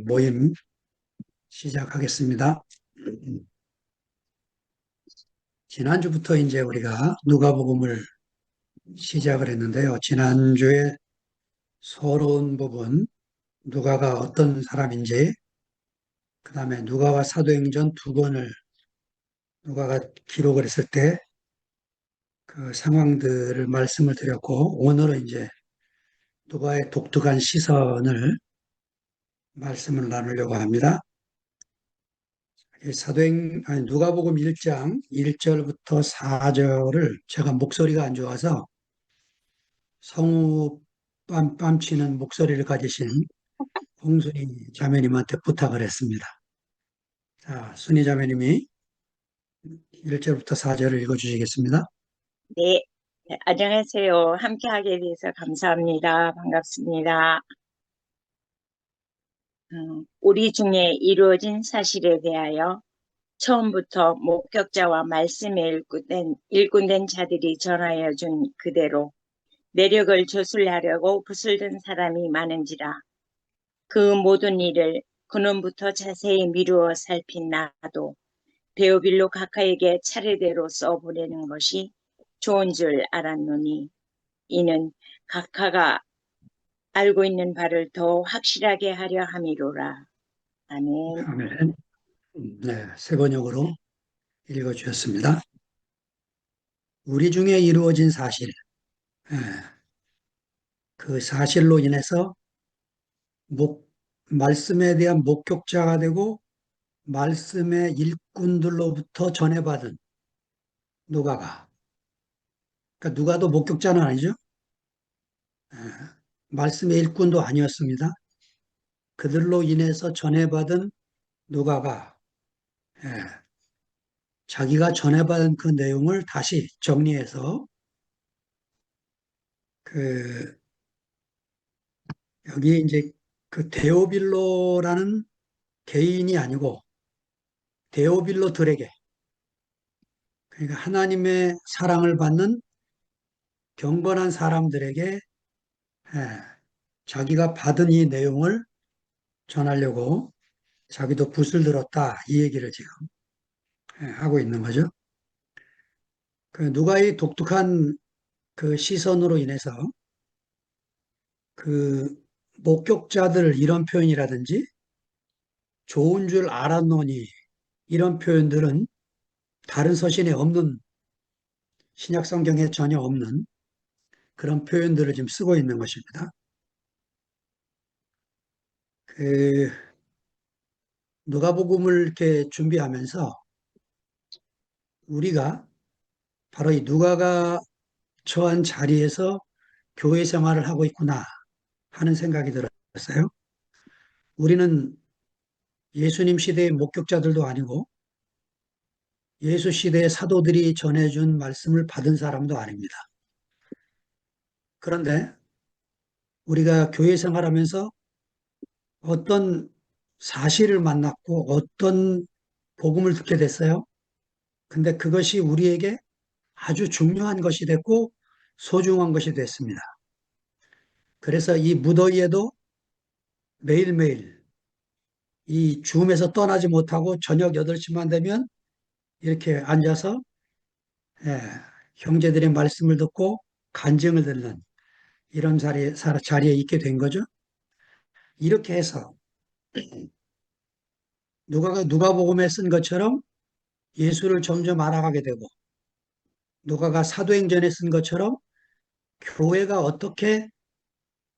모임 시작하겠습니다. 지난주부터 이제 우리가 누가복음을 시작을 했는데요. 지난주에 서러운 부분, 누가가 어떤 사람인지, 그 다음에 누가와 사도행전 두 권을 누가가 기록을 했을 때 그 상황들을 말씀을 드렸고, 오늘은 이제 누가의 독특한 시선을 말씀을 나누려고 합니다. 아니, 누가복음 1장 1절부터 4절을 제가 목소리가 안 좋아서 성우 빰빰치는 목소리를 가지신 홍순희 자매님한테 부탁을 했습니다. 자, 순희 자매님이 1절부터 4절을 읽어주시겠습니다. 네, 안녕하세요. 함께하게 돼서 감사합니다. 반갑습니다. 우리 중에 이루어진 사실에 대하여 처음부터 목격자와 말씀에 일꾼된 자들이 전하여 준 그대로 내력을 조술하려고 붓을 든 사람이 많은지라 그 모든 일을 근원부터 자세히 미루어 살핀 나도 데오빌로 각하에게 차례대로 써보내는 것이 좋은 줄 알았노니 이는 각하가 알고 있는 바를 더 확실하게 하려 함이로라. 아멘. 아멘. 네, 세 번역으로 읽어주셨습니다. 우리 중에 이루어진 사실, 예, 그 사실로 인해서 말씀에 대한 목격자가 되고 말씀의 일꾼들로부터 전해받은 누가가, 그러니까 누가도 목격자는 아니죠. 예, 말씀의 일꾼도 아니었습니다. 그들로 인해서 전해받은 누가가 예, 자기가 전해받은 그 내용을 다시 정리해서 그 여기 이제 그 데오빌로라는 개인이 아니고 데오빌로들에게, 그러니까 하나님의 사랑을 받는 경건한 사람들에게 자기가 받은 이 내용을 전하려고 자기도 붓을 들었다, 이 얘기를 지금 하고 있는 거죠. 그 누가의 독특한 그 시선으로 인해서 그 목격자들 이런 표현이라든지 좋은 줄 알았노니 이런 표현들은 다른 서신에 없는, 신약 성경에 전혀 없는 그런 표현들을 지금 쓰고 있는 것입니다. 그 누가복음을 이렇게 준비하면서 우리가 바로 이 누가가 처한 자리에서 교회 생활을 하고 있구나 하는 생각이 들었어요. 우리는 예수님 시대의 목격자들도 아니고 예수 시대의 사도들이 전해준 말씀을 받은 사람도 아닙니다. 그런데 우리가 교회 생활하면서 어떤 사실을 만났고 어떤 복음을 듣게 됐어요. 근데 그것이 우리에게 아주 중요한 것이 됐고 소중한 것이 됐습니다. 그래서 이 무더위에도 매일매일 이 줌에서 떠나지 못하고 저녁 8시만 되면 이렇게 앉아서 예, 형제들의 말씀을 듣고 간증을 듣는 이런 자리에 있게 된 거죠. 이렇게 해서 누가복음에 쓴 것처럼 예수를 점점 알아가게 되고 누가가 사도행전에 쓴 것처럼 교회가 어떻게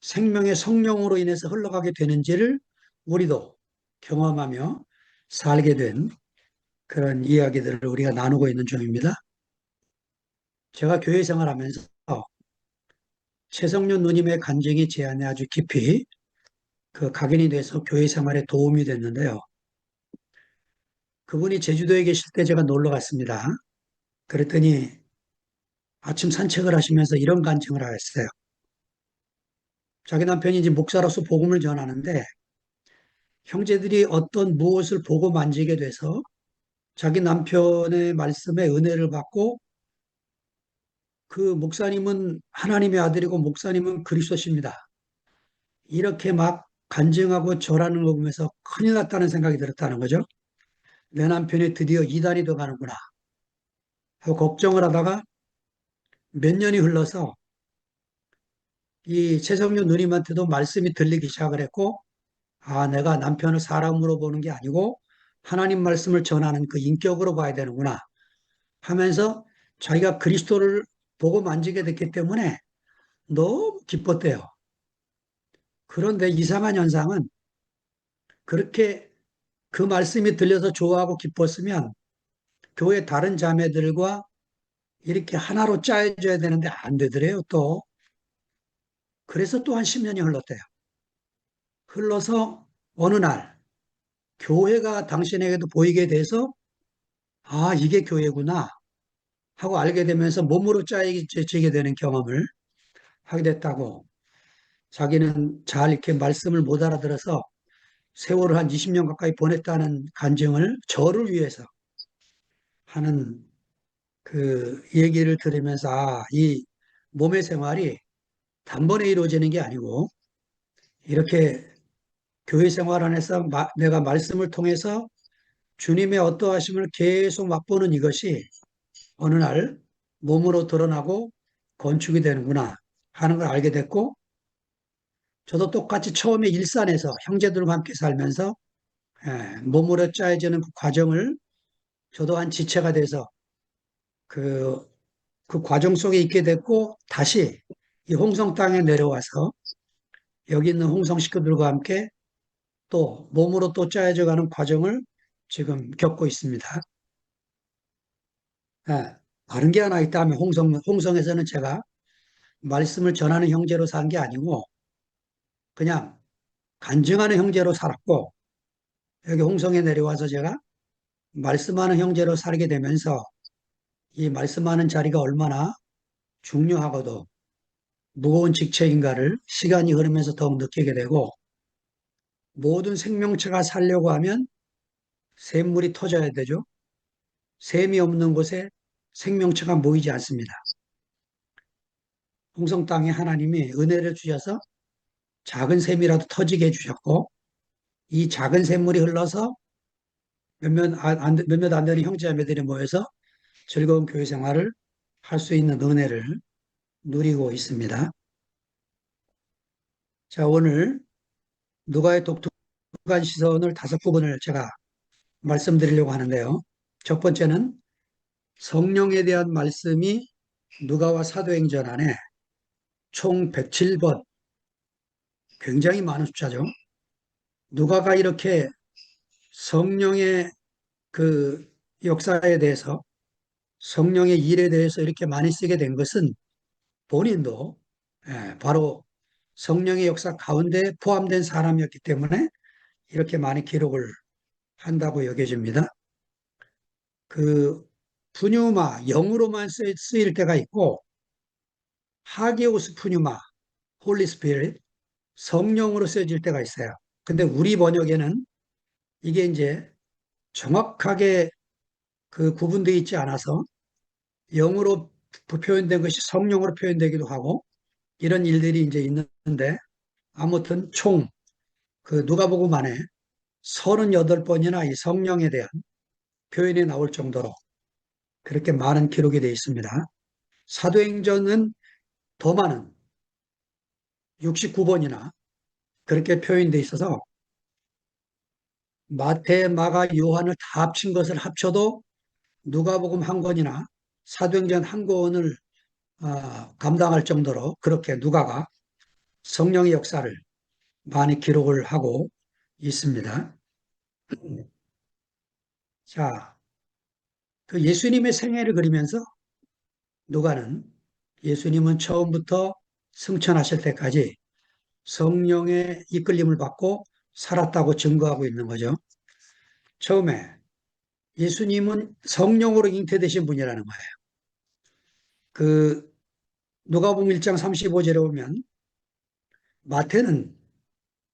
생명의 성령으로 인해서 흘러가게 되는지를 우리도 경험하며 살게 된 그런 이야기들을 우리가 나누고 있는 중입니다. 제가 교회 생활하면서 최성윤 누님의 간증이 제 안에 아주 깊이 그 각인이 돼서 교회 생활에 도움이 됐는데요. 그분이 제주도에 계실 때 제가 놀러 갔습니다. 그랬더니 아침 산책을 하시면서 이런 간증을 하셨어요. 자기 남편이 이제 목사로서 복음을 전하는데 형제들이 어떤 무엇을 보고 만지게 돼서 자기 남편의 말씀에 은혜를 받고 그 목사님은 하나님의 아들이고 목사님은 그리스도십니다. 이렇게 막 간증하고 절하는 거 보면서 큰일 났다는 생각이 들었다는 거죠. 내 남편이 드디어 이단이 돼 가는구나 하고 걱정을 하다가 몇 년이 흘러서 이 최성윤 누님한테도 말씀이 들리기 시작을 했고, 아, 내가 남편을 사람으로 보는 게 아니고 하나님 말씀을 전하는 그 인격으로 봐야 되는구나 하면서 자기가 그리스도를 보고 만지게 됐기 때문에 너무 기뻤대요. 그런데 이상한 현상은 그렇게 그 말씀이 들려서 좋아하고 기뻤으면 교회 다른 자매들과 이렇게 하나로 짜여져야 되는데 안 되더래요, 또. 그래서 또 한 10년이 흘렀대요. 흘러서 어느 날 교회가 당신에게도 보이게 돼서 아, 이게 교회구나 하고 알게 되면서 몸으로 짜여지게 되는 경험을 하게 됐다고. 자기는 잘 이렇게 말씀을 못 알아들어서 세월을 한 20년 가까이 보냈다는 간증을 저를 위해서 하는 그 얘기를 들으면서 아, 이 몸의 생활이 단번에 이루어지는 게 아니고 이렇게 교회 생활 안에서 내가 말씀을 통해서 주님의 어떠하심을 계속 맛보는 이것이 어느 날 몸으로 드러나고 건축이 되는구나 하는 걸 알게 됐고 저도 똑같이 처음에 일산에서 형제들과 함께 살면서 몸으로 짜여지는 그 과정을 저도 한 지체가 돼서 그, 그 과정 속에 있게 됐고 다시 이 홍성 땅에 내려와서 여기 있는 홍성 식구들과 함께 또 몸으로 또 짜여져 가는 과정을 지금 겪고 있습니다. 다른 게 하나 있다면 홍성에서는 제가 말씀을 전하는 형제로 산 게 아니고 그냥 간증하는 형제로 살았고 여기 홍성에 내려와서 제가 말씀하는 형제로 살게 되면서 이 말씀하는 자리가 얼마나 중요하고도 무거운 직책인가를 시간이 흐르면서 더욱 느끼게 되고 모든 생명체가 살려고 하면 샘물이 터져야 되죠. 샘이 없는 곳에 생명체가 모이지 않습니다. 홍성 땅에 하나님이 은혜를 주셔서 작은 샘이라도 터지게 해주셨고 이 작은 샘물이 흘러서 몇몇 안 되는 형제자매들이 모여서 즐거운 교회 생활을 할 수 있는 은혜를 누리고 있습니다. 자, 오늘 누가의 독특한 시선을 다섯 부분을 제가 말씀드리려고 하는데요. 첫 번째는 성령에 대한 말씀이 누가와 사도행전 안에 총 107번, 굉장히 많은 숫자죠. 누가가 이렇게 성령의 그 역사에 대해서 성령의 일에 대해서 이렇게 많이 쓰게 된 것은 본인도 바로 성령의 역사 가운데 포함된 사람이었기 때문에 이렇게 많이 기록을 한다고 여겨집니다. 그 푸뉴마 영으로만 쓰일 때가 있고 하게오스 푸뉴마 홀리 스피릿 성령으로 쓰여질 때가 있어요. 근데 우리 번역에는 이게 이제 정확하게 그 구분되어 있지 않아서 영으로 표현된 것이 성령으로 표현되기도 하고 이런 일들이 이제 있는데 아무튼 총 그 누가복음 안에 38번이나 이 성령에 대한 표현이 나올 정도로 그렇게 많은 기록이 되어 있습니다. 사도행전은 더 많은 69번이나 그렇게 표현되어 있어서 마태, 마가, 요한을 다 합친 것을 합쳐도 누가복음 한 권이나 사도행전 한 권을 감당할 정도로 그렇게 누가가 성령의 역사를 많이 기록을 하고 있습니다. 자, 그 예수님의 생애를 그리면서 누가는 예수님은 처음부터 승천하실 때까지 성령의 이끌림을 받고 살았다고 증거하고 있는 거죠. 처음에 예수님은 성령으로 잉태되신 분이라는 거예요. 그 누가복음 1장 35절에 보면 마태는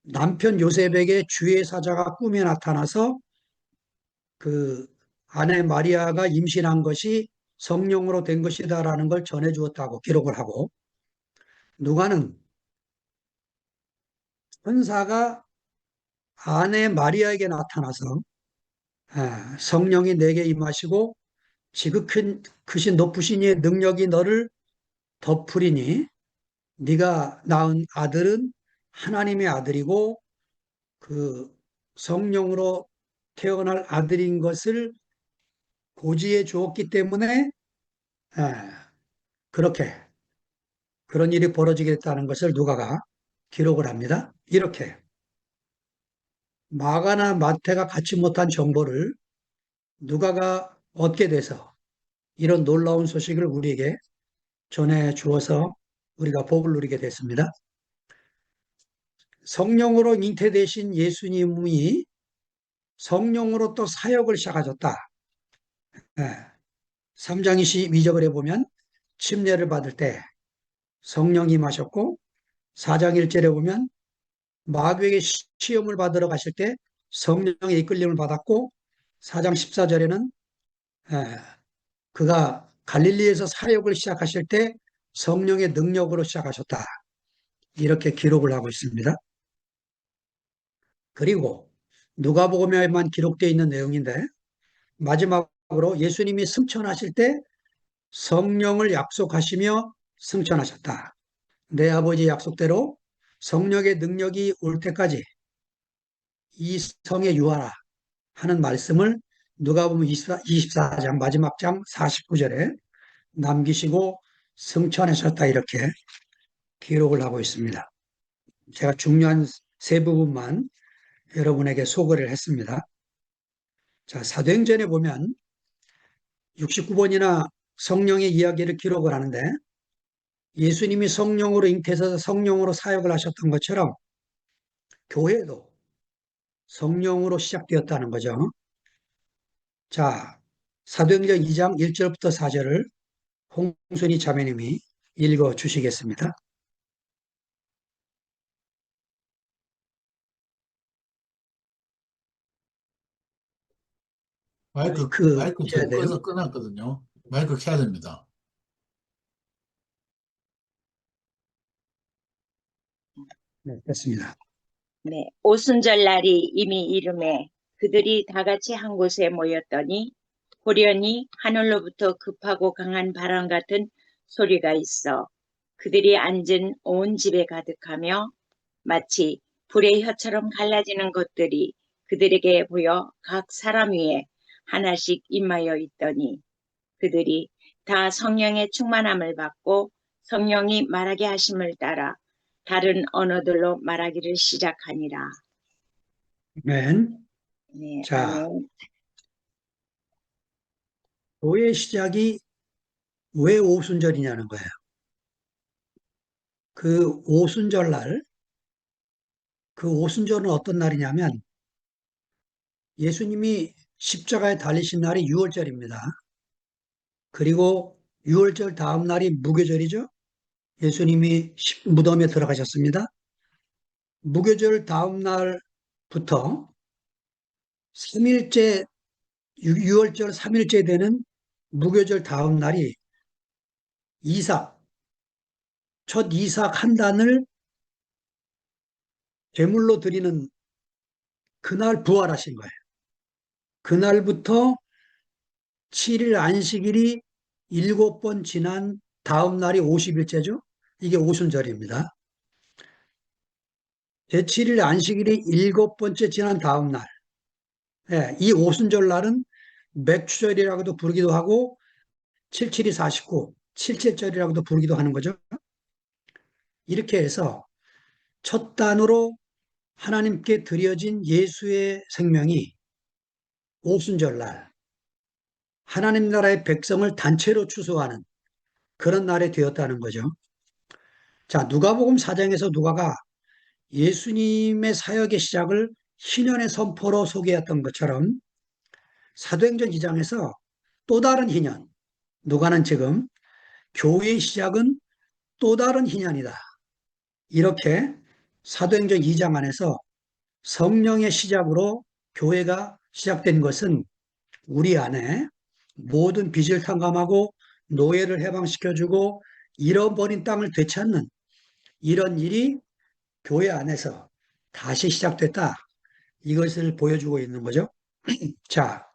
남편 요셉에게 주의 사자가 꿈에 나타나서 그 아내 마리아가 임신한 것이 성령으로 된 것이다라는 걸 전해 주었다고 기록을 하고 누가는 천사가 아내 마리아에게 나타나서 성령이 내게 임하시고 지극히 크신 높으신 이의 능력이 너를 덮으리니 네가 낳은 아들은 하나님의 아들이고 그 성령으로 태어날 아들인 것을 고지해 주었기 때문에 에, 그렇게 그런 일이 벌어지게 됐다는 것을 누가가 기록을 합니다. 이렇게 마가나 마태가 갖지 못한 정보를 누가가 얻게 돼서 이런 놀라운 소식을 우리에게 전해 주어서 우리가 복을 누리게 됐습니다. 성령으로 잉태되신 예수님이 성령으로 또 사역을 시작하셨다. 3장 22절에 보면 침례를 받을 때 성령이 임하셨고 4장 1절에 보면 마귀에게 시험을 받으러 가실 때 성령의 이끌림을 받았고 4장 14절에는 그가 갈릴리에서 사역을 시작하실 때 성령의 능력으로 시작하셨다. 이렇게 기록을 하고 있습니다. 그리고 누가복음에만 기록되어 있는 내용인데 마지막으로 예수님이 승천하실 때 성령을 약속하시며 승천하셨다. 내 아버지의 약속대로 성령의 능력이 올 때까지 이 성에 유하라 하는 말씀을 누가복음 24장 마지막 장 49절에 남기시고 승천하셨다 이렇게 기록을 하고 있습니다. 제가 중요한 세 부분만 여러분에게 소개를 했습니다. 자, 사도행전에 보면 69번이나 성령의 이야기를 기록을 하는데 예수님이 성령으로 잉태해서 성령으로 사역을 하셨던 것처럼 교회도 성령으로 시작되었다는 거죠. 자, 사도행전 2장 1절부터 4절을 홍순희 자매님이 읽어 주시겠습니다. 마이크 마이크 켜야 저 돼요. 꺼놨거든요. 마이크 켜야 됩니다. 네, 됐습니다. 네, 오순절 날이 이미 이름에 그들이 다 같이 한 곳에 모였더니 호련히 하늘로부터 급하고 강한 바람 같은 소리가 있어 그들이 앉은 온 집에 가득하며 마치 불의 혀처럼 갈라지는 것들이 그들에게 보여 각 사람 위에 하나씩 임하여 있더니 그들이 다 성령의 충만함을 받고 성령이 말하게 하심을 따라 다른 언어들로 말하기를 시작하니라. 아멘. 네, 자, 아멘. 교회 시작이 왜 오순절이냐는 거예요. 그 오순절 날, 그 오순절은 어떤 날이냐면 예수님이 십자가에 달리신 날이 6월절입니다. 그리고 6월절 다음 날이 무교절이죠. 예수님이 무덤에 들어가셨습니다. 무교절 다음 날부터 3일째, 6월절 3일째 되는 무교절 다음 날이 이삭, 첫 이삭 한 단을 제물로 드리는 그날 부활하신 거예요. 그날부터 7일 안식일이 7번 지난 다음 날이 50일째죠. 이게 오순절입니다. 제7일 안식일이 7번째 지난 다음 날. 예, 이 오순절 날은 맥추절이라고도 부르기도 하고 77이 49, 칠칠절이라고도 부르기도 하는 거죠. 이렇게 해서 첫 단으로 하나님께 드려진 예수의 생명이 오순절 날 하나님 나라의 백성을 단체로 추수하는 그런 날이 되었다는 거죠. 자, 누가복음 4장에서 누가가 예수님의 사역의 시작을 희년의 선포로 소개했던 것처럼 사도행전 2장에서 또 다른 희년, 누가는 지금 교회의 시작은 또 다른 희년이다. 이렇게 사도행전 2장 안에서 성령의 시작으로 교회가 시작된 것은 우리 안에 모든 빚을 탕감하고 노예를 해방시켜주고 잃어버린 땅을 되찾는 이런 일이 교회 안에서 다시 시작됐다. 이것을 보여주고 있는 거죠. 자,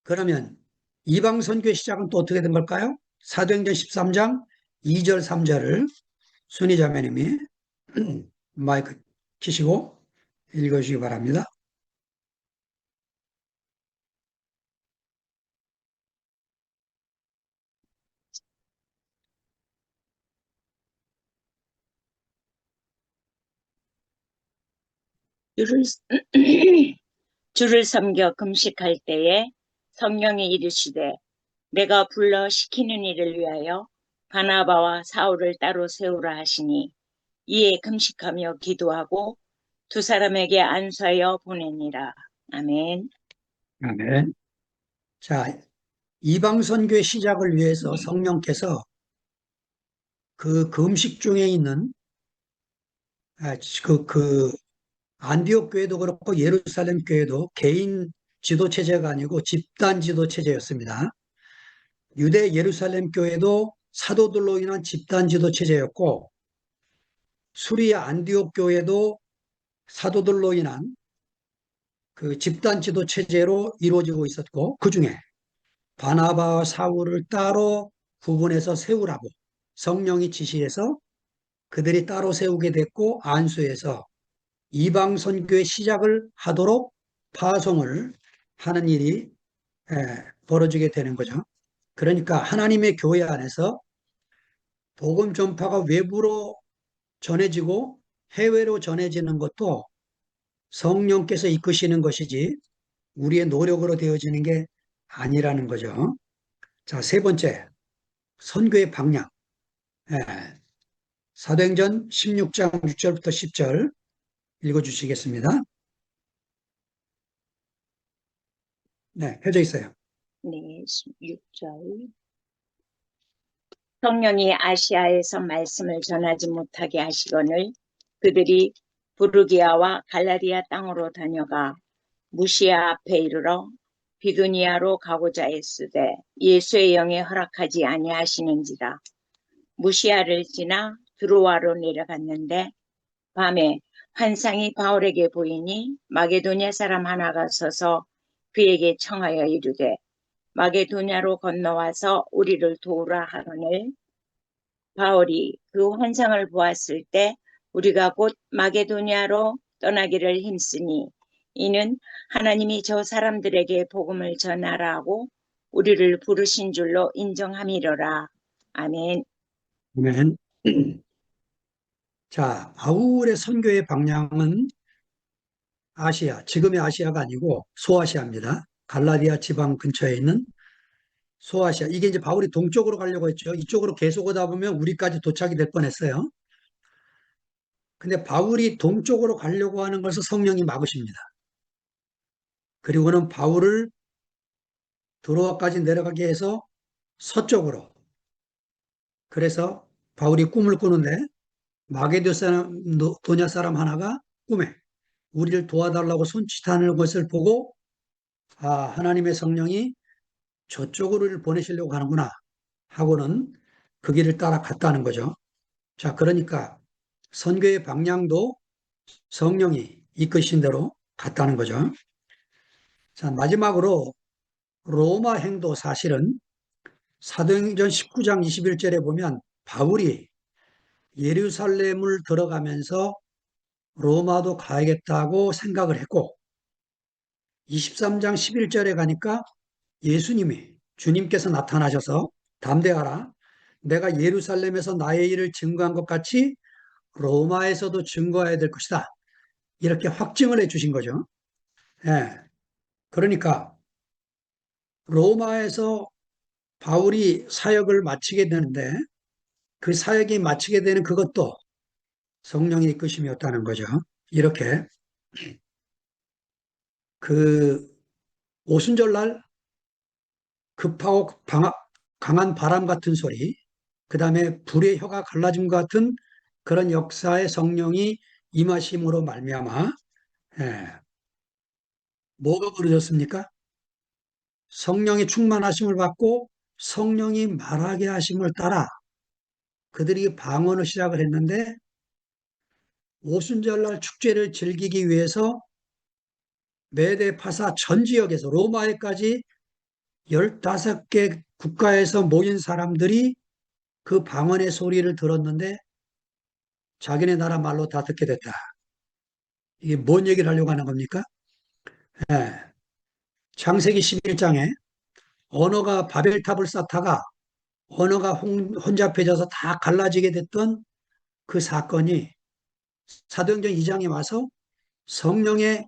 그러면 이방 선교의 시작은 또 어떻게 된 걸까요? 사도행전 13장 2절 3절을 순희 자매님이 마이크 키시고 읽어주시기 바랍니다. 주를, 주를 섬겨 금식할 때에 성령이 이르시되 내가 불러 시키는 일을 위하여 바나바와 사울을 따로 세우라 하시니 이에 금식하며 기도하고 두 사람에게 안수하여 보내니라. 아멘. 아멘. 자, 이방 선교의 시작을 위해서 성령께서 그 금식 중에 있는 아, 그 안디옥 교회도 그렇고 예루살렘 교회도 개인 지도 체제가 아니고 집단 지도 체제였습니다. 유대 예루살렘 교회도 사도들로 인한 집단 지도 체제였고 수리아 안디옥 교회도 사도들로 인한 그 집단 지도 체제로 이루어지고 있었고 그중에 바나바와 사울을 따로 구분해서 세우라고 성령이 지시해서 그들이 따로 세우게 됐고 안수해서 이방 선교의 시작을 하도록 파송을 하는 일이 벌어지게 되는 거죠. 그러니까 하나님의 교회 안에서 복음 전파가 외부로 전해지고 해외로 전해지는 것도 성령께서 이끄시는 것이지 우리의 노력으로 되어지는 게 아니라는 거죠. 자, 세 번째, 선교의 방향. 예, 사도행전 16장 6절부터 10절 읽어주시겠습니다. 네, 펴져 있어요. 네, 6절. 성령이 아시아에서 말씀을 전하지 못하게 하시거늘 그들이 부르기아와 갈라디아 땅으로 다녀가 무시아 앞에 이르러 비두니아로 가고자 했으되 예수의 영에 허락하지 아니하시는지라. 무시아를 지나 드로아로 내려갔는데 밤에 환상이 바울에게 보이니 마게도냐 사람 하나가 서서 그에게 청하여 이르되 마게도냐로 건너와서 우리를 도우라 하거늘 바울이 그 환상을 보았을 때 우리가 곧 마게도냐로 떠나기를 힘쓰니 이는 하나님이 저 사람들에게 복음을 전하라 하고 우리를 부르신 줄로 인정함이로라. 아멘. 아멘. 자, 바울의 선교의 방향은 아시아, 지금의 아시아가 아니고 소아시아입니다. 갈라디아 지방 근처에 있는 소아시아. 이게 이제 바울이 동쪽으로 가려고 했죠. 이쪽으로 계속 오다 보면 우리까지 도착이 될 뻔했어요. 근데 바울이 동쪽으로 가려고 하는 것을 성령이 막으십니다. 그리고는 바울을 드로아까지 내려가게 해서 서쪽으로. 그래서 바울이 꿈을 꾸는데 도냐 사람 하나가 꿈에 우리를 도와달라고 손짓하는 것을 보고 아, 하나님의 성령이 저쪽으로 보내시려고 하는구나 하고는 그 길을 따라 갔다는 거죠. 자, 그러니까 선교의 방향도 성령이 이끄신 대로 갔다는 거죠. 자, 마지막으로 로마 행도 사실은 사도행전 19장 21절에 보면 바울이 예루살렘을 들어가면서 로마도 가야겠다고 생각을 했고 23장 11절에 가니까 예수님이 주님께서 나타나셔서 담대하라. 내가 예루살렘에서 나의 일을 증거한 것 같이 로마에서도 증거해야 될 것이다. 이렇게 확증을 해 주신 거죠. 예. 그러니까 로마에서 바울이 사역을 마치게 되는데 그 사역이 마치게 되는 그것도 성령의 이끄심이었다는 거죠. 이렇게 그 오순절날 급하고 강한 바람 같은 소리, 그 다음에 불의 혀가 갈라짐 같은 그런 역사의 성령이 임하심으로 말미암아 예, 뭐가 벌어졌습니까? 성령의 충만하심을 받고 성령이 말하게 하심을 따라 그들이 방언을 시작을 했는데 오순절날 축제를 즐기기 위해서 메데 파사 전 지역에서 로마에까지 15개 국가에서 모인 사람들이 그 방언의 소리를 들었는데 자기네 나라 말로 다 듣게 됐다. 이게 뭔 얘기를 하려고 하는 겁니까? 예. 창세기 11장에 언어가 바벨탑을 쌓다가 언어가 혼잡해져서 다 갈라지게 됐던 그 사건이 사도행전 2장에 와서 성령의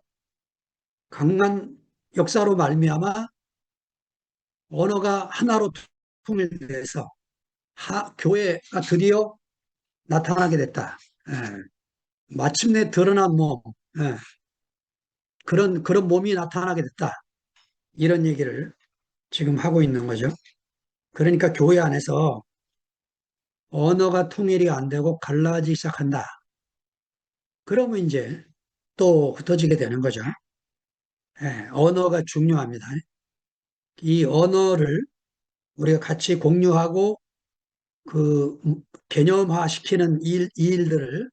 강한 역사로 말미암아 언어가 하나로 통일돼서 교회가 드디어 나타나게 됐다. 예. 마침내 드러난 몸, 예. 그런 몸이 나타나게 됐다. 이런 얘기를 지금 하고 있는 거죠. 그러니까 교회 안에서 언어가 통일이 안 되고 갈라지기 시작한다. 그러면 이제 또 흩어지게 되는 거죠. 예, 언어가 중요합니다. 이 언어를 우리가 같이 공유하고 그 개념화 시키는 이 일들을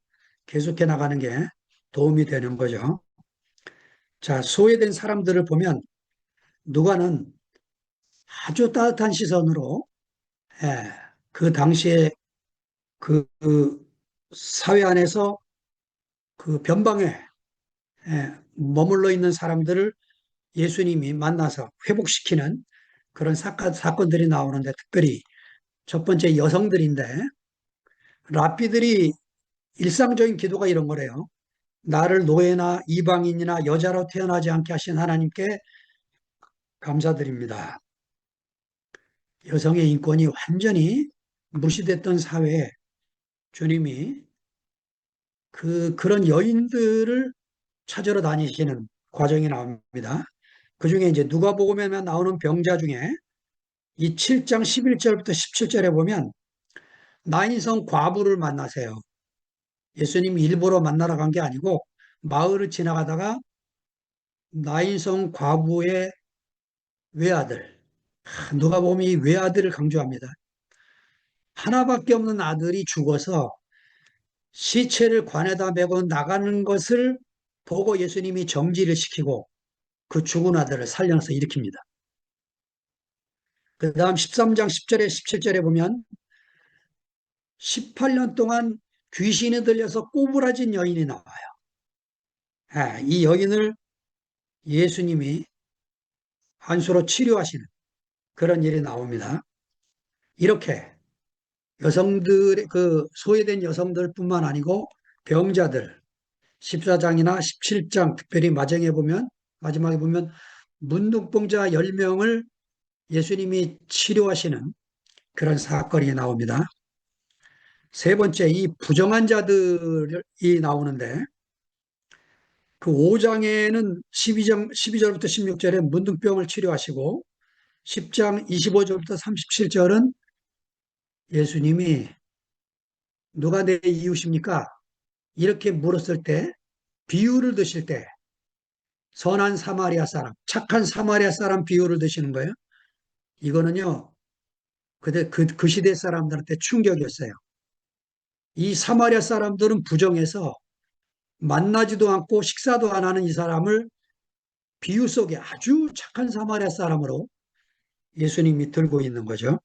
계속해 나가는 게 도움이 되는 거죠. 자, 소외된 사람들을 보면 누가는 아주 따뜻한 시선으로 예, 그 당시에 그 사회 안에서 그 변방에 머물러 있는 사람들을 예수님이 만나서 회복시키는 그런 사건들이 나오는데 특별히 첫 번째 여성들인데 랍비들이 일상적인 기도가 이런 거래요. 나를 노예나 이방인이나 여자로 태어나지 않게 하신 하나님께 감사드립니다. 여성의 인권이 완전히 무시됐던 사회에 주님이 그런 여인들을 찾으러 다니시는 과정이 나옵니다. 그 중에 이제 누가복음에 나오는 병자 중에 이 7장 11절부터 17절에 보면 나인성 과부를 만나세요. 예수님이 일부러 만나러 간 게 아니고 마을을 지나가다가 나인성 과부의 외아들, 누가복음이 이 외아들을 강조합니다. 하나밖에 없는 아들이 죽어서 시체를 관에다 메고 나가는 것을 보고 예수님이 정지를 시키고 그 죽은 아들을 살려서 일으킵니다. 그 다음 13장 10절에 17절에 보면 18년 동안 귀신이 들려서 꼬부라진 여인이 나와요. 이 여인을 예수님이 한수로 치료하시는 그런 일이 나옵니다. 이렇게 여성들의 그 소외된 여성들뿐만 아니고 병자들 14장이나 17장 특별히 마지막에 보면 문둥병자 10명을 예수님이 치료하시는 그런 사건이 나옵니다. 세 번째, 이 부정한 자들이 나오는데 그 5장에는 12절부터 16절에 문둥병을 치료하시고 10장 25절부터 37절은 예수님이 누가 내 이웃입니까? 이렇게 물었을 때 비유를 드실 때 선한 사마리아 사람, 착한 사마리아 사람 비유를 드시는 거예요. 이거는요, 그 시대 사람들한테 충격이었어요. 이 사마리아 사람들은 부정해서 만나지도 않고 식사도 안 하는 이 사람을 비유 속에 아주 착한 사마리아 사람으로 예수님이 들고 있는 거죠.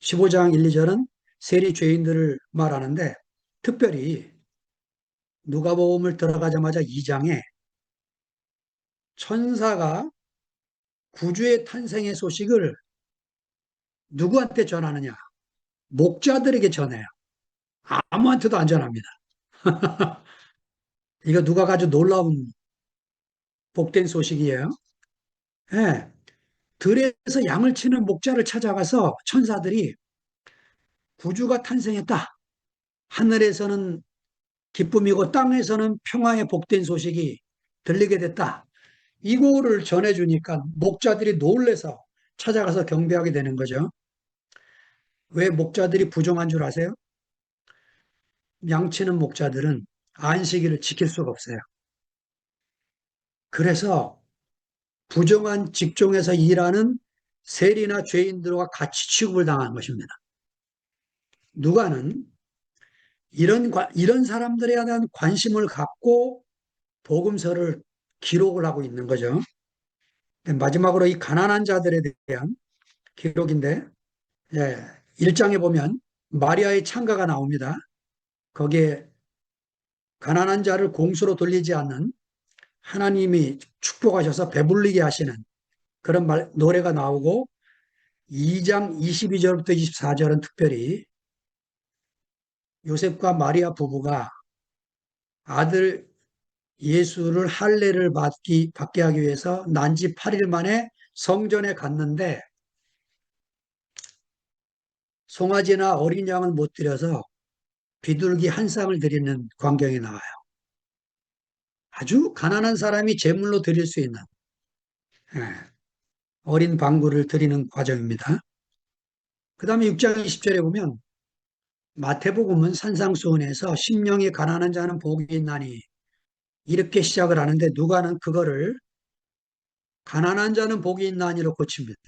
15장 1, 2절은 세리 죄인들을 말하는데 특별히 누가복음을 들어가자마자 2장에 천사가 구주의 탄생의 소식을 누구한테 전하느냐? 목자들에게 전해요. 아무한테도 안 전합니다. 이거 누가 아주 놀라운 복된 소식이에요. 예. 들에서 양을 치는 목자를 찾아가서 천사들이 구주가 탄생했다. 하늘에서는 기쁨이고 땅에서는 평화의 복된 소식이 들리게 됐다. 이거를 전해주니까 목자들이 놀래서 찾아가서 경배하게 되는 거죠. 왜 목자들이 부정한 줄 아세요? 양치는 목자들은 안식일을 지킬 수가 없어요. 그래서 부정한 직종에서 일하는 세리나 죄인들과 같이 취급을 당한 것입니다. 누가는 이런 사람들에 대한 관심을 갖고 복음서를 기록을 하고 있는 거죠. 마지막으로 이 가난한 자들에 대한 기록인데, 예, 1장에 보면 마리아의 창가가 나옵니다. 거기에 가난한 자를 공수로 돌리지 않는 하나님이 축복하셔서 배불리게 하시는 그런 노래가 나오고, 2장 22절부터 24절은 특별히 요셉과 마리아 부부가 아들 예수를 할례를 받게 하기 위해서 난지 8일 만에 성전에 갔는데 송아지나 어린 양을 못 드려서 비둘기 한 쌍을 드리는 광경이 나와요. 아주 가난한 사람이 제물로 드릴 수 있는, 예, 어린 방구를 드리는 과정입니다. 그 다음에 6장 20절에 보면 마태복음은 산상수훈에서 심령이 가난한 자는 복이 있나니 이렇게 시작을 하는데, 누가는 그거를 가난한 자는 복이 있나니로 고칩니다.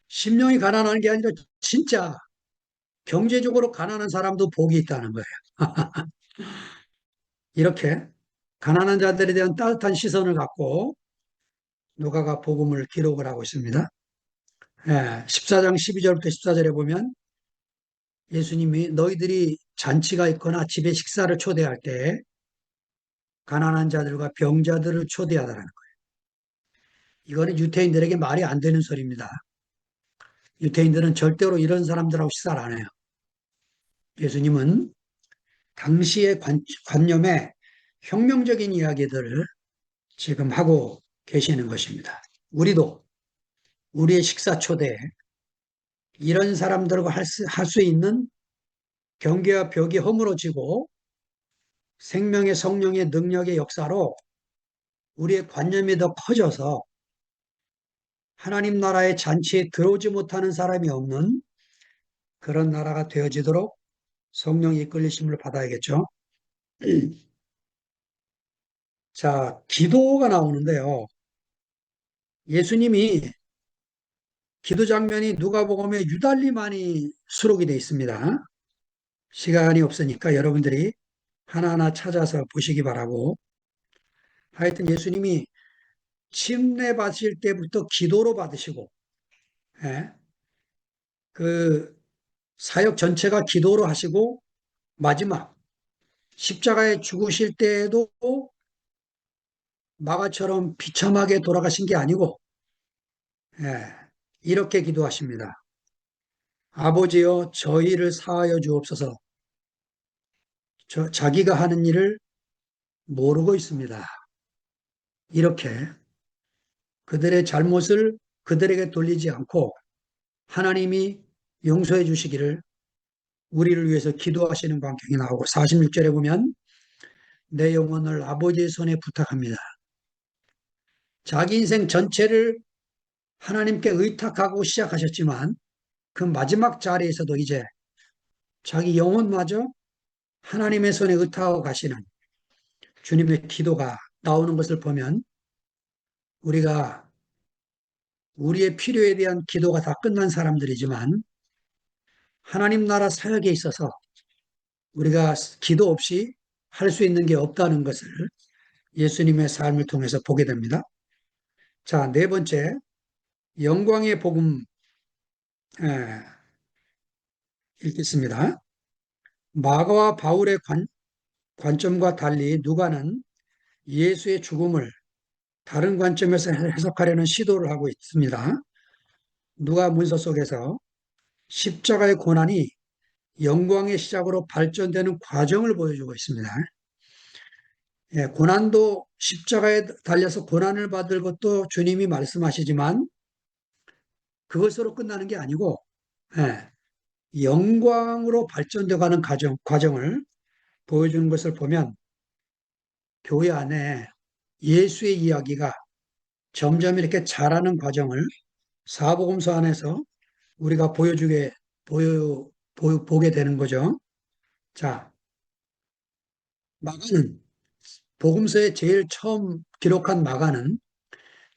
심령이 가난한 게 아니라 진짜 경제적으로 가난한 사람도 복이 있다는 거예요. 이렇게 가난한 자들에 대한 따뜻한 시선을 갖고 누가가 복음을 기록을 하고 있습니다. 14장 12절부터 14절에 보면 예수님이 너희들이 잔치가 있거나 집에 식사를 초대할 때 가난한 자들과 병자들을 초대하라는 거예요. 이거는 유태인들에게 말이 안 되는 소리입니다. 유태인들은 절대로 이런 사람들하고 식사를 안 해요. 예수님은 당시의 관념에 혁명적인 이야기들을 지금 하고 계시는 것입니다. 우리도 우리의 식사 초대에 이런 사람들과 할 수 있는 경계와 벽이 허물어지고 생명의 성령의 능력의 역사로 우리의 관념이 더 커져서 하나님 나라의 잔치에 들어오지 못하는 사람이 없는 그런 나라가 되어지도록 성령이 이끌리심을 받아야겠죠. 자, 기도가 나오는데요. 예수님이 기도 장면이 누가복음에 유달리 많이 수록이 되어 있습니다. 시간이 없으니까 여러분들이 하나하나 찾아서 보시기 바라고, 하여튼 예수님이 침례 받으실 때부터 기도로 받으시고, 예, 그 사역 전체가 기도로 하시고, 마지막 십자가에 죽으실 때에도 마가처럼 비참하게 돌아가신 게 아니고, 예, 이렇게 기도하십니다. 아버지여 저희를 사하여 주옵소서. 자기가 하는 일을 모르고 있습니다. 이렇게 그들의 잘못을 그들에게 돌리지 않고 하나님이 용서해 주시기를 우리를 위해서 기도하시는 광경이 나오고, 46절에 보면 내 영혼을 아버지의 손에 부탁합니다. 자기 인생 전체를 하나님께 의탁하고 시작하셨지만 그 마지막 자리에서도 이제 자기 영혼마저 하나님의 손에 의탁하고 가시는 주님의 기도가 나오는 것을 보면, 우리가 우리의 필요에 대한 기도가 다 끝난 사람들이지만 하나님 나라 사역에 있어서 우리가 기도 없이 할 수 있는 게 없다는 것을 예수님의 삶을 통해서 보게 됩니다. 자, 네 번째, 영광의 복음 읽겠습니다. 마가와 바울의 관점과 달리 누가는 예수의 죽음을 다른 관점에서 해석하려는 시도를 하고 있습니다. 누가 문서 속에서 십자가의 고난이 영광의 시작으로 발전되는 과정을 보여주고 있습니다. 고난도 십자가에 달려서 고난을 받을 것도 주님이 말씀하시지만 그것으로 끝나는 게 아니고, 영광으로 발전되어 가는 과정을 보여주는 것을 보면 교회 안에 예수의 이야기가 점점 이렇게 자라는 과정을 사복음서 안에서 우리가 보게 되는 거죠. 자, 마가는, 복음서에 제일 처음 기록한 마가는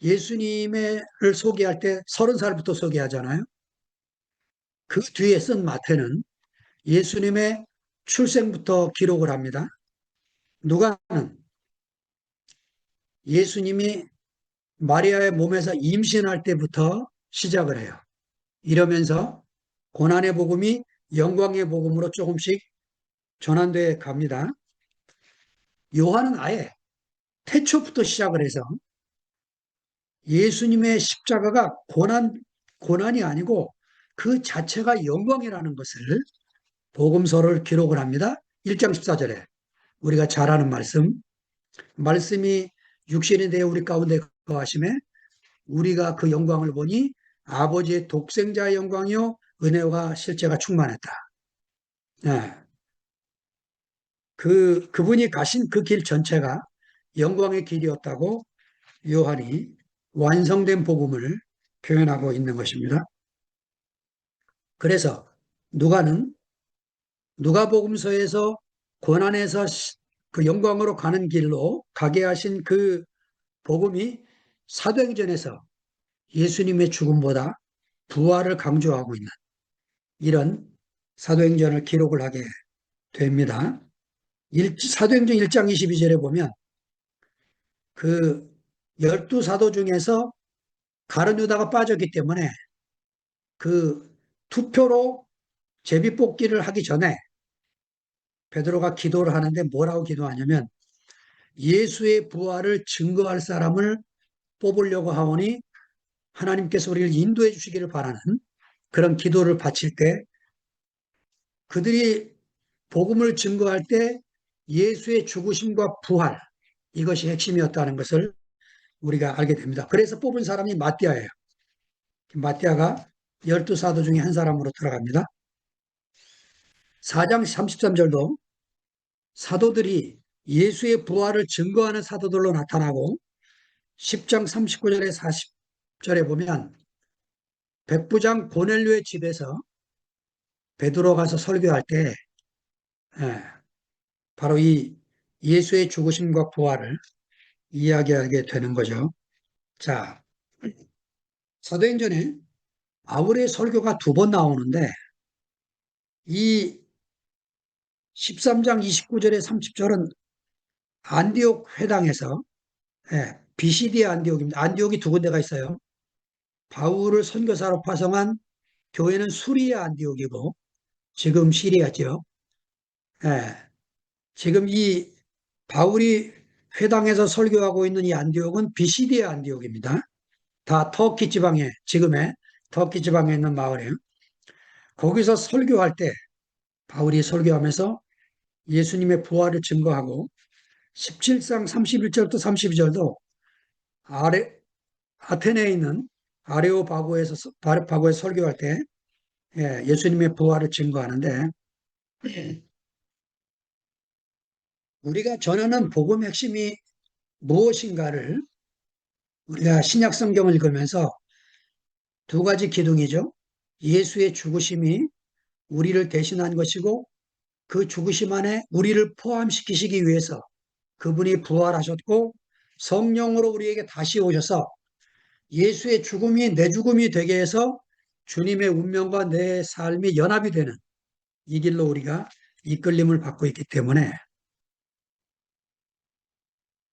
예수님을 소개할 때 30살부터 소개하잖아요. 그 뒤에 쓴 마태는 예수님의 출생부터 기록을 합니다. 누가는 예수님이 마리아의 몸에서 임신할 때부터 시작을 해요. 이러면서 고난의 복음이 영광의 복음으로 조금씩 전환돼 갑니다. 요한은 아예 태초부터 시작을 해서 예수님의 십자가가 고난이 아니고 그 자체가 영광이라는 것을 복음서를 기록을 합니다. 1장 14절에 우리가 잘 아는 말씀이 육신이 되어 우리 가운데 거하심에 우리가 그 영광을 보니 아버지의 독생자의 영광이요 은혜와 실제가 충만했다. 네. 그분이 가신 그 길 전체가 영광의 길이었다고 요한이 완성된 복음을 표현하고 있는 것입니다. 그래서 누가복음서에서 고난에서 그 영광으로 가는 길로 가게 하신 그 복음이 사도행전에서 예수님의 죽음보다 부활을 강조하고 있는 이런 사도행전을 기록을 하게 됩니다. 사도행전 1장 22절에 보면 그 12사도 중에서 가룟 유다가 빠졌기 때문에 그 투표로 제비뽑기를 하기 전에 베드로가 기도를 하는데 뭐라고 기도하냐면 예수의 부활을 증거할 사람을 뽑으려고 하오니 하나님께서 우리를 인도해 주시기를 바라는 그런 기도를 바칠 때 그들이 복음을 증거할 때 예수의 죽으심과 부활 이것이 핵심이었다는 것을 우리가 알게 됩니다. 그래서 뽑은 사람이 마띠아예요. 마띠아가 12사도 중에 한 사람으로 들어갑니다. 4장 33절도 사도들이 예수의 부활을 증거하는 사도들로 나타나고 10장 39절에 40절에 보면 백부장 고넬료의 집에서 베드로 가서 설교할 때 예, 바로 이 예수의 죽으심과 부활을 이야기하게 되는 거죠. 자, 사도행전에 바울의 설교가 두 번 나오는데 이 13장 29절에 30절은 안디옥 회당에서 비시디아 안디옥입니다. 안디옥이 두 군데가 있어요. 바울을 선교사로 파송한 교회는 수리아 안디옥이고 지금 시리아죠. 예, 지금 이 바울이 회당에서 설교하고 있는 이 안디옥은 비시디아 안디옥입니다. 다 터키 지방에 지금의 터키 지방에 있는 마을이에요. 거기서 설교할 때 바울이 설교하면서 예수님의 부활을 증거하고 17장 31절부터 32절도 아테네에 있는 바고에서 설교할 때 예수님의 부활을 증거하는데 우리가 전하는 복음의 핵심이 무엇인가를 우리가 신약 성경을 읽으면서 두 가지 기둥이죠. 예수의 죽으심이 우리를 대신한 것이고 그 죽으심 안에 우리를 포함시키시기 위해서 그분이 부활하셨고 성령으로 우리에게 다시 오셔서 예수의 죽음이 내 죽음이 되게 해서 주님의 운명과 내 삶이 연합이 되는 이 길로 우리가 이끌림을 받고 있기 때문에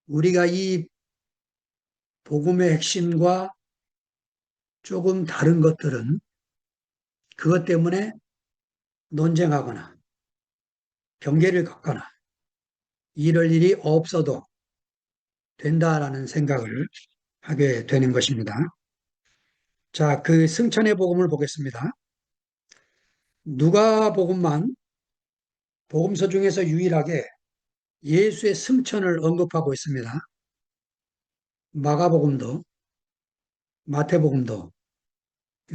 우리가 이 복음의 핵심과 조금 다른 것들은 그것 때문에 논쟁하거나 경계를 걷거나 이럴 일이 없어도 된다라는 생각을 하게 되는 것입니다. 자, 그 승천의 복음을 보겠습니다. 누가복음만 복음서 중에서 유일하게 예수의 승천을 언급하고 있습니다. 마가복음도 마태복음도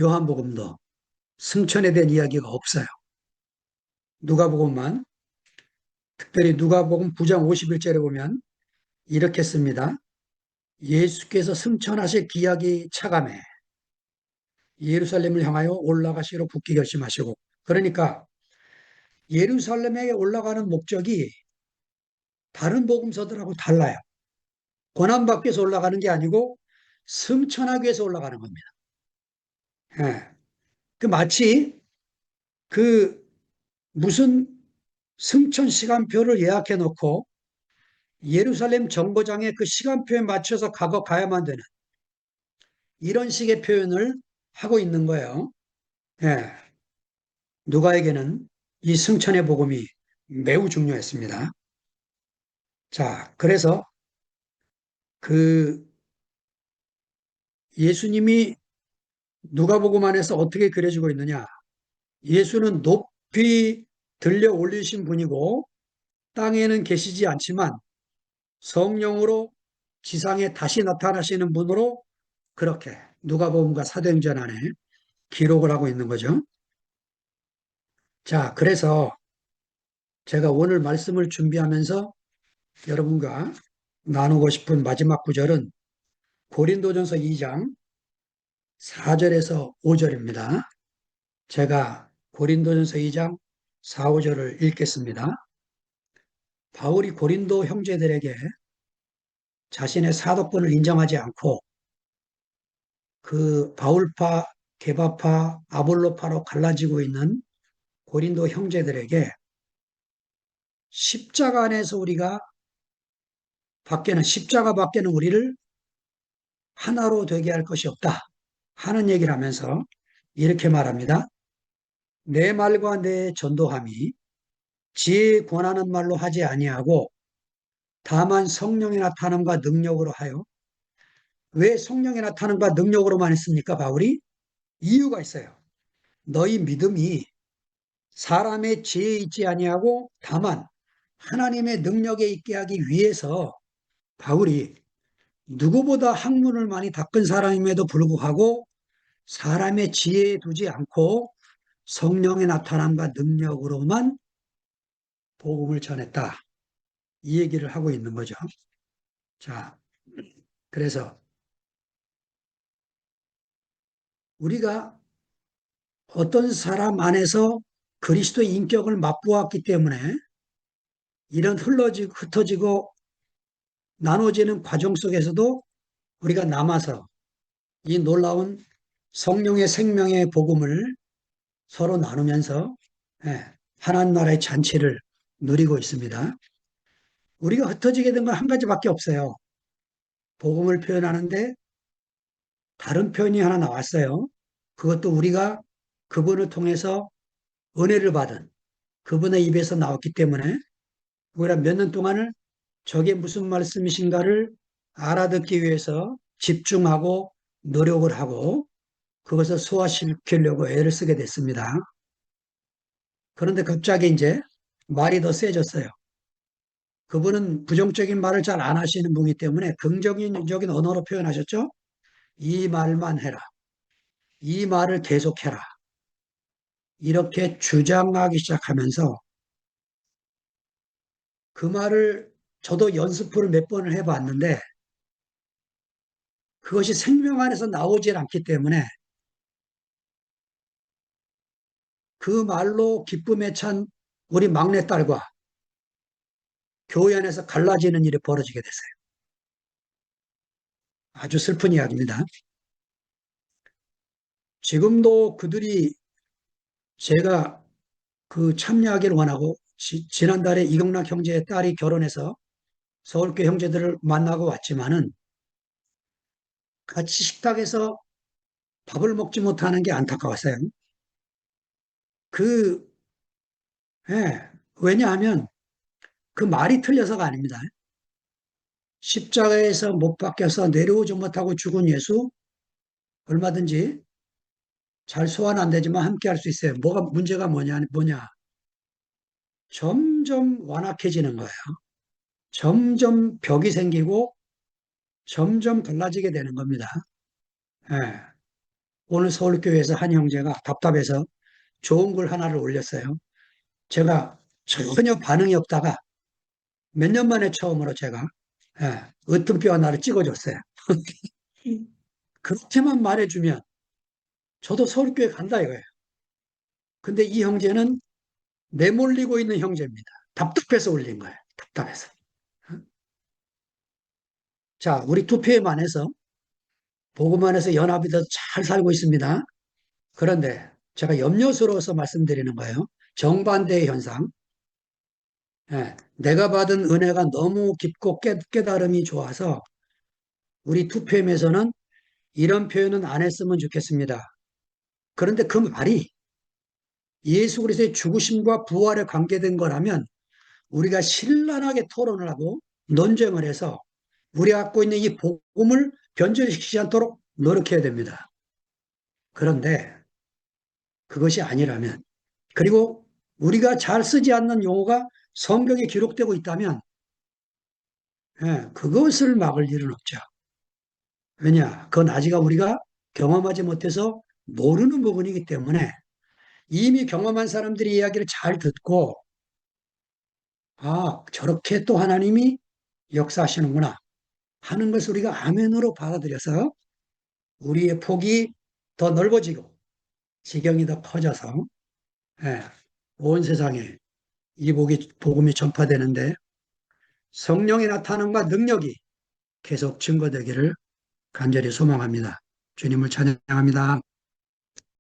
요한복음도 승천에 대한 이야기가 없어요. 누가복음만 특별히 누가복음 9장 51절에 보면 이렇게 씁니다. 예수께서 승천하실 기약이 차감해 예루살렘을 향하여 올라가시러 굳게 결심하시고 그러니까 예루살렘에 올라가는 목적이 다른 복음서들하고 달라요. 고난받기 위해서 올라가는 게 아니고 승천하기 위해서 올라가는 겁니다. 예. 그 마치 그 무슨 승천 시간표를 예약해 놓고 예루살렘 정거장에 그 시간표에 맞춰서 가야만 되는 이런 식의 표현을 하고 있는 거예요. 예, 누가에게는 이 승천의 복음이 매우 중요했습니다. 자, 그래서 그 예수님이 누가복음 안에서 어떻게 그려지고 있느냐? 예수는 높이 들려 올리신 분이고 땅에는 계시지 않지만 성령으로 지상에 다시 나타나시는 분으로 그렇게 누가복음과 사도행전 안에 기록을 하고 있는 거죠. 자, 그래서 제가 오늘 말씀을 준비하면서 여러분과 나누고 싶은 마지막 구절은 고린도전서 2장 4절에서 5절입니다. 제가 고린도전서 2장 4, 5절을 읽겠습니다. 바울이 고린도 형제들에게 자신의 사도권을 인정하지 않고 그 바울파, 게바파, 아볼로파로 갈라지고 있는 고린도 형제들에게 십자가 안에서 우리가 십자가 밖에는 우리를 하나로 되게 할 것이 없다 하는 얘기를 하면서 이렇게 말합니다. 내 말과 내 전도함이 지혜에 권하는 말로 하지 아니하고 다만 성령의 나타남과 능력으로 하여. 왜 성령의 나타남과 능력으로만 했습니까, 바울이? 이유가 있어요. 너희 믿음이 사람의 지혜에 있지 아니하고 다만 하나님의 능력에 있게 하기 위해서 바울이 누구보다 학문을 많이 닦은 사람임에도 불구하고 사람의 지혜에 두지 않고 성령의 나타남과 능력으로만 복음을 전했다. 이 얘기를 하고 있는 거죠. 자, 그래서 우리가 어떤 사람 안에서 그리스도의 인격을 맛보았기 때문에 이런 흩어지고 나눠지는 과정 속에서도 우리가 남아서 이 놀라운 성령의 생명의 복음을 서로 나누면서 예, 하나님 나라의 잔치를 누리고 있습니다. 우리가 흩어지게 된 건 한 가지밖에 없어요. 복음을 표현하는데 다른 표현이 하나 나왔어요. 그것도 우리가 그분을 통해서 은혜를 받은 그분의 입에서 나왔기 때문에 우리가 몇 년 동안을 저게 무슨 말씀이신가를 알아듣기 위해서 집중하고 노력을 하고 그것을 소화시키려고 애를 쓰게 됐습니다. 그런데 갑자기 이제 말이 더 세졌어요. 그분은 부정적인 말을 잘 안 하시는 분이기 때문에 긍정적인 언어로 표현하셨죠. 이 말만 해라. 이 말을 계속해라. 이렇게 주장하기 시작하면서 그 말을 저도 연습을 몇 번을 해봤는데 그것이 생명 안에서 나오질 않기 때문에 그 말로 기쁨에 찬 우리 막내딸과 교회 안에서 갈라지는 일이 벌어지게 됐어요. 아주 슬픈 이야기입니다. 지금도 그들이 제가 그 참여하기를 원하고 지난달에 이경락 형제의 딸이 결혼해서 서울교회 형제들을 만나고 왔지만은 같이 식탁에서 밥을 먹지 못하는 게 안타까웠어요. 그, 예, 왜냐하면 그 말이 틀려서가 아닙니다. 십자가에서 못 박혀서 내려오지 못하고 죽은 예수 얼마든지 잘 소환 안 되지만 함께 할 수 있어요. 문제가 뭐냐. 점점 완악해지는 거예요. 점점 벽이 생기고 점점 달라지게 되는 겁니다. 예. 오늘 서울교회에서 한 형제가 답답해서 좋은 글 하나를 올렸어요. 제가 전혀 반응이 없다가 몇 년 만에 처음으로 제가 으뜸표 하나를 찍어줬어요. 그렇게만 말해주면 저도 서울교회 간다 이거예요. 근데 이 형제는 내몰리고 있는 형제입니다. 답답해서 올린 거예요. 답답해서. 자, 우리 투표에 안에서 복음 안에서 연합이 더 잘 살고 있습니다. 그런데 제가 염려스러워서 말씀드리는 거예요. 정반대의 현상. 내가 받은 은혜가 너무 깊고 깨달음이 좋아서 우리 투표임에서는 이런 표현은 안 했으면 좋겠습니다. 그런데 그 말이 예수 그리스도의 죽으심과 부활에 관계된 거라면 우리가 신랄하게 토론을 하고 논쟁을 해서 우리가 갖고 있는 이 복음을 변절시키지 않도록 노력해야 됩니다. 그런데 그것이 아니라면, 그리고 우리가 잘 쓰지 않는 용어가 성경에 기록되고 있다면 그것을 막을 일은 없죠. 왜냐? 그건 아직 우리가 경험하지 못해서 모르는 부분이기 때문에 이미 경험한 사람들이 이야기를 잘 듣고 저렇게 또 하나님이 역사하시는구나 하는 것을 우리가 아멘으로 받아들여서 우리의 폭이 더 넓어지고 지경이 더 커져서 예, 온 세상에 이 복음이 전파되는데 성령의 나타남과 능력이 계속 증거되기를 간절히 소망합니다. 주님을 찬양합니다.